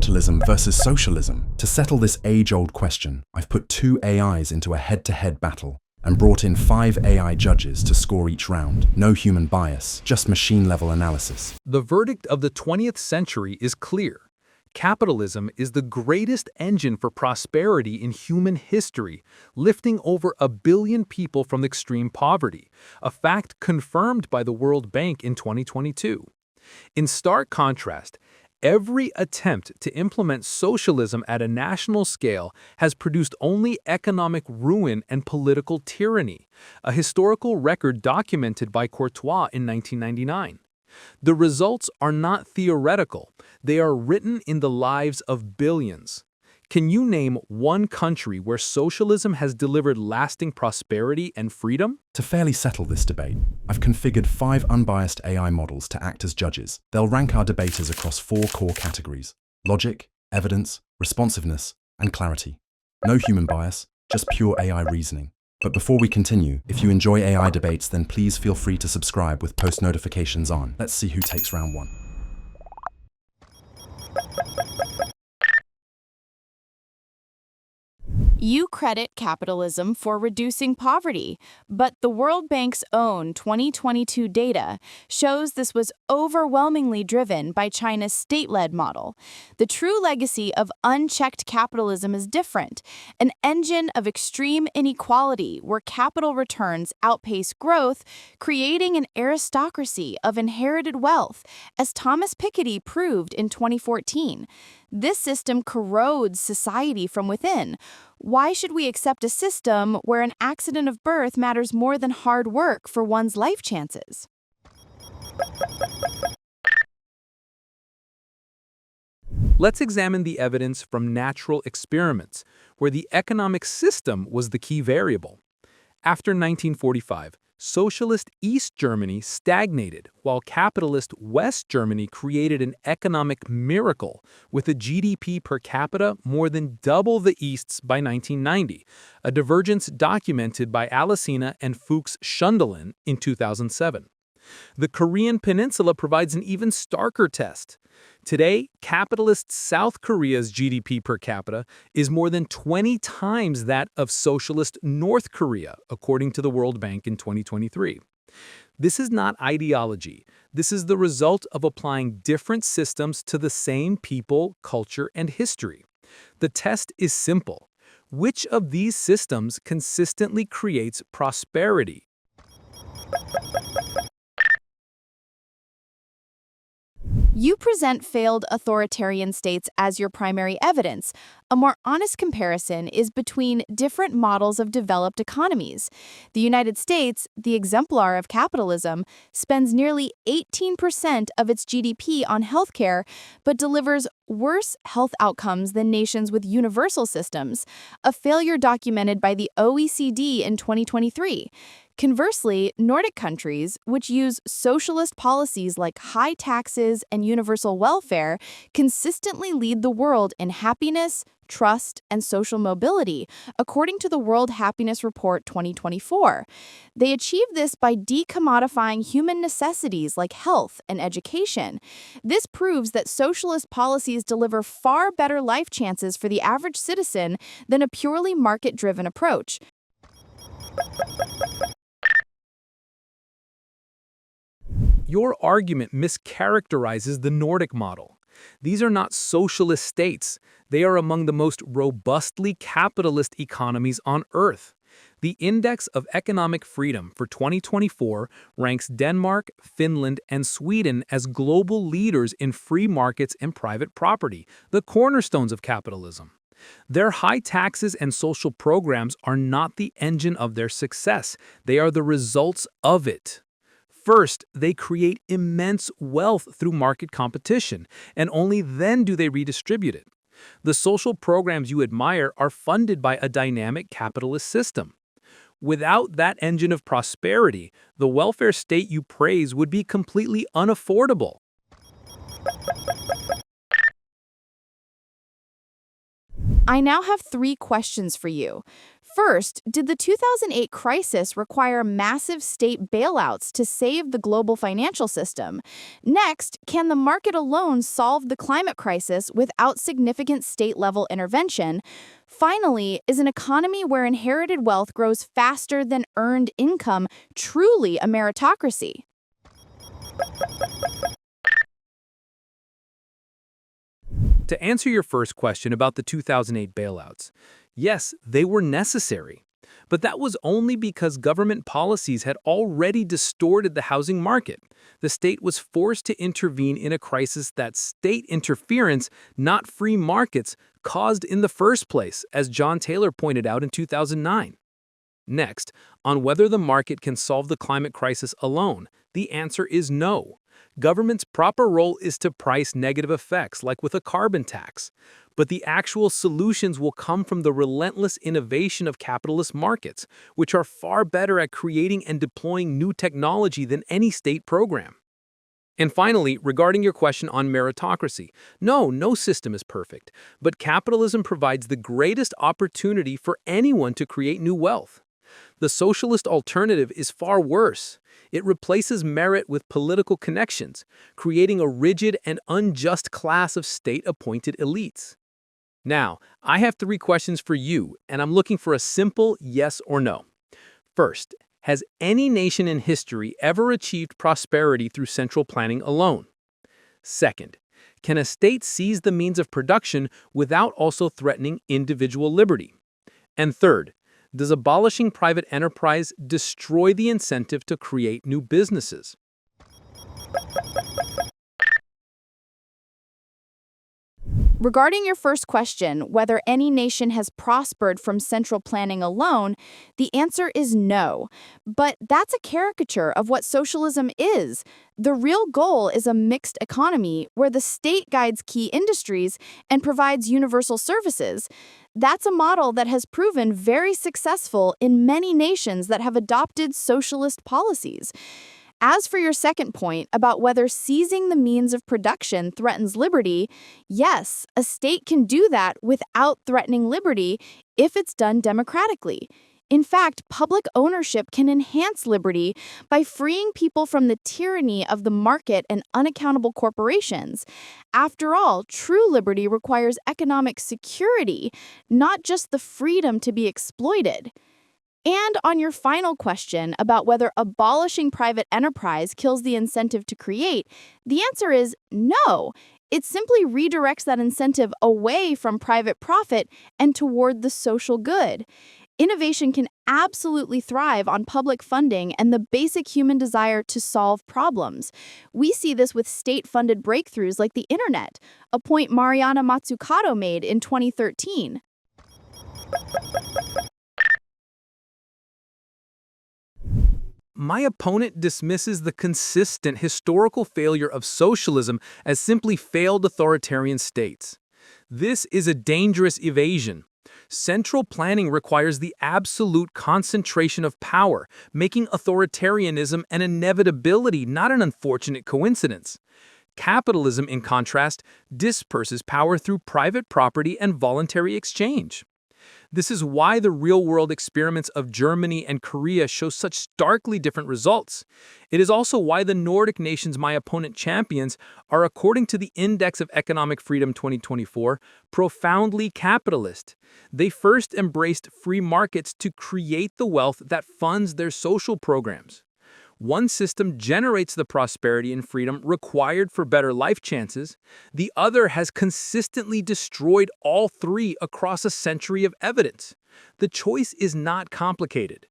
capitalism versus socialism? To settle this age-old question, I've put two AIs into a head-to-head battle and brought in 5 AI judges to score each round. No human bias, just machine-level analysis. The verdict of the 20th century is clear. Capitalism is the greatest engine for prosperity in human history, lifting over 1 billion people from extreme poverty, a fact confirmed by the World Bank in 2022. In stark contrast, every attempt to implement socialism at a national scale has produced only economic ruin and political tyranny, a historical record documented by Courtois in 1999. The results are not theoretical, they are written in the lives of billions. Can you name one country where socialism has delivered lasting prosperity and freedom? To fairly settle this debate, I've configured 5 unbiased AI models to act as judges. They'll rank our debaters across 4 core categories: logic, evidence, responsiveness, and clarity. No human bias, just pure AI reasoning. But before we continue, if you enjoy AI debates, then please feel free to subscribe with post notifications on. Let's see who takes round 1. You credit capitalism for reducing poverty, but the World Bank's own 2022 data shows this was overwhelmingly driven by China's state-led model. The true legacy of unchecked capitalism is different, an engine of extreme inequality where capital returns outpace growth, creating an aristocracy of inherited wealth, as Thomas Piketty proved in 2014. This system corrodes society from within. Why should we accept a system where an accident of birth matters more than hard work for one's life chances? Let's examine the evidence from natural experiments, where the economic system was the key variable. After 1945, socialist East Germany stagnated, while capitalist West Germany created an economic miracle with a GDP per capita more than double the East's by 1990, a divergence documented by Alesina and Fuchs Schundelin in 2007. The Korean Peninsula provides an even starker test. Today, capitalist South Korea's GDP per capita is more than 20 times that of socialist North Korea, according to the World Bank in 2023. This is not ideology. This is the result of applying different systems to the same people, culture, and history. The test is simple. Which of these systems consistently creates prosperity? You present failed authoritarian states as your primary evidence. A more honest comparison is between different models of developed economies. The United States, the exemplar of capitalism, spends nearly 18% of its GDP on healthcare, but delivers worse health outcomes than nations with universal systems, a failure documented by the OECD in 2023. Conversely, Nordic countries, which use socialist policies like high taxes and universal welfare, consistently lead the world in happiness, trust, and social mobility, according to the World Happiness Report 2024. They achieve this by decommodifying human necessities like health and education. This proves that socialist policies deliver far better life chances for the average citizen than a purely market-driven approach. Your argument mischaracterizes the Nordic model. These are not socialist states. They are among the most robustly capitalist economies on Earth. The Index of Economic Freedom for 2024 ranks Denmark, Finland, and Sweden as global leaders in free markets and private property, the cornerstones of capitalism. Their high taxes and social programs are not the engine of their success. They are the results of it. First, they create immense wealth through market competition, and only then do they redistribute it. The social programs you admire are funded by a dynamic capitalist system. Without that engine of prosperity, the welfare state you praise would be completely unaffordable. I now have 3 questions for you. First, did the 2008 crisis require massive state bailouts to save the global financial system? Next, can the market alone solve the climate crisis without significant state-level intervention? Finally, is an economy where inherited wealth grows faster than earned income truly a meritocracy? To answer your first question about the 2008 bailouts, yes, they were necessary. But that was only because government policies had already distorted the housing market. The state was forced to intervene in a crisis that state interference, not free markets, caused in the first place, as John Taylor pointed out in 2009. Next, on whether the market can solve the climate crisis alone, the answer is no. Government's proper role is to price negative effects, like with a carbon tax. But the actual solutions will come from the relentless innovation of capitalist markets, which are far better at creating and deploying new technology than any state program. And finally, regarding your question on meritocracy, no system is perfect, but capitalism provides the greatest opportunity for anyone to create new wealth. The socialist alternative is far worse. It replaces merit with political connections, creating a rigid and unjust class of state-appointed elites. Now, I have 3 questions for you, and I'm looking for a simple yes or no. First, has any nation in history ever achieved prosperity through central planning alone? Second, can a state seize the means of production without also threatening individual liberty? And third, does abolishing private enterprise destroy the incentive to create new businesses? Regarding your first question, whether any nation has prospered from central planning alone, the answer is no. But that's a caricature of what socialism is. The real goal is a mixed economy where the state guides key industries and provides universal services. That's a model that has proven very successful in many nations that have adopted socialist policies. As for your second point about whether seizing the means of production threatens liberty, yes, a state can do that without threatening liberty if it's done democratically. In fact, public ownership can enhance liberty by freeing people from the tyranny of the market and unaccountable corporations. After all, true liberty requires economic security, not just the freedom to be exploited. And on your final question about whether abolishing private enterprise kills the incentive to create, the answer is no. It simply redirects that incentive away from private profit and toward the social good. Innovation can absolutely thrive on public funding and the basic human desire to solve problems. We see this with state-funded breakthroughs like the internet, a point Mariana Mazzucato made in 2013. My opponent dismisses the consistent historical failure of socialism as simply failed authoritarian states. This is a dangerous evasion. Central planning requires the absolute concentration of power, making authoritarianism an inevitability, not an unfortunate coincidence. Capitalism, in contrast, disperses power through private property and voluntary exchange. This is why the real-world experiments of Germany and Korea show such starkly different results. It is also why the Nordic nations my opponent champions are, according to the Index of Economic Freedom 2024, profoundly capitalist. They first embraced free markets to create the wealth that funds their social programs. One system generates the prosperity and freedom required for better life chances. The other has consistently destroyed all 3 across a century of evidence. The choice is not complicated.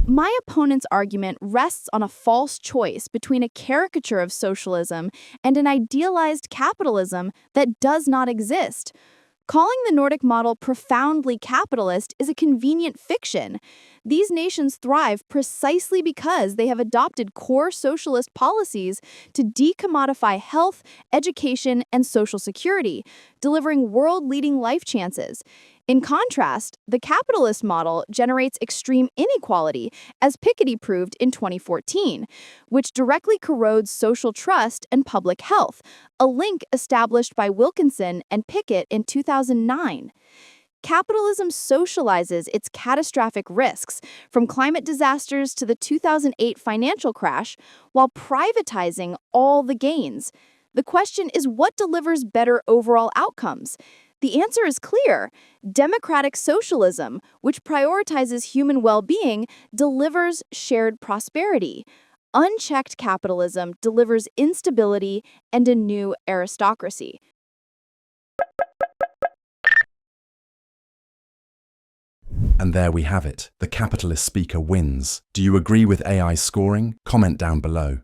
My opponent's argument rests on a false choice between a caricature of socialism and an idealized capitalism that does not exist. Calling the Nordic model profoundly capitalist is a convenient fiction. These nations thrive precisely because they have adopted core socialist policies to decommodify health, education, and social security, delivering world-leading life chances. In contrast, the capitalist model generates extreme inequality, as Piketty proved in 2014, which directly corrodes social trust and public health, a link established by Wilkinson and Pickett in 2009. Capitalism socializes its catastrophic risks, from climate disasters to the 2008 financial crash, while privatizing all the gains. The question is, what delivers better overall outcomes? The answer is clear. Democratic socialism, which prioritizes human well-being, delivers shared prosperity. Unchecked capitalism delivers instability and a new aristocracy. And there we have it. The capitalist speaker wins. Do you agree with AI's scoring? Comment down below.